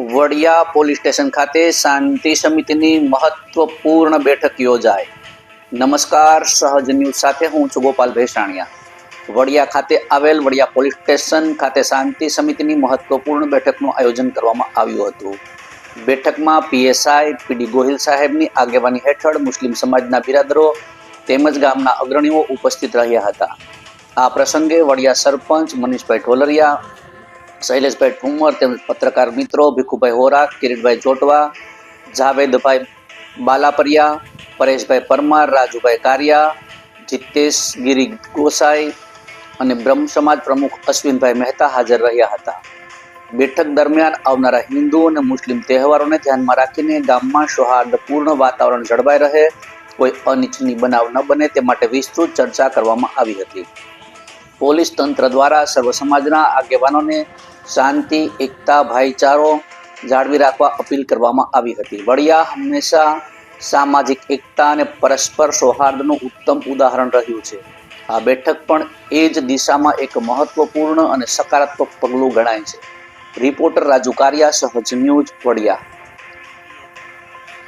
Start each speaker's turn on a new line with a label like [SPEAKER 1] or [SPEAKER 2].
[SPEAKER 1] Vadia police station ખાતે શાંતિ સમિતિની મહત્વપૂર્ણ બેઠક યોજાઈ. નમસ્કાર, સહજ ન્યૂઝ સાથે હું છું ગોપાલ ભેસાણીયા. વડિયા ખાતે આવેલ વડિયા પોલીસ સ્ટેશન ખાતે શાંતિ સમિતિની મહત્વપૂર્ણ બેઠકનું આયોજન કરવામાં આવ્યું હતું. બેઠકમાં પીએસઆઈ પીડી ગોહિલ સાહેબની આગેવાની હેઠળ મુસ્લિમ સમાજના બિરાદરો તેમજ ગામના અગ્રણીઓ ઉપસ્થિત રહ્યા હતા. આ પ્રસંગે વડિયા સરપંચ મનીષભાઈ ઢોલરિયા, શૈલેષભાઈ ઠુમર તેમજ પત્રકાર મિત્રો ભીખુભાઈ હોરા, કિરીટભાઈ જોટવા, જાવેદભાઈ બાલાપરિયા, પરેશભાઈ પરમાર, રાજુભાઈ કારિયા, જીતેશ ગિરી ગોસાઈ અને બ્રહ્મ સમાજ પ્રમુખ અશ્વિનભાઈ મહેતા હાજર રહ્યા હતા. બેઠક દરમિયાન આવનારા હિન્દુ અને મુસ્લિમ તહેવારોને ધ્યાનમાં રાખીને ગામમાં સૌહાર્દપૂર્ણ વાતાવરણ જળવાઈ રહે, કોઈ અનિચ્છનીય બનાવ ન બને તે માટે વિસ્તૃત ચર્ચા કરવામાં આવી હતી. પોલીસ તંત્ર દ્વારા સર્વ સમાજના આગેવાનોને શાંતિ, એકતા, ભાઈચારો જાળવી રાખવા અપીલ કરવામાં આવી હતી. વડિયા હંમેશા સામાજિક એકતા અને પરસ્પર સૌહાર્દનું ઉત્તમ ઉદાહરણ રહ્યું છે. આ બેઠક પણ એ જ દિશામાં એક મહત્વપૂર્ણ અને સકારાત્મક પગલું ગણાય છે. રિપોર્ટર રાજુ કારિયા, સહજ ન્યૂઝ, વડિયા.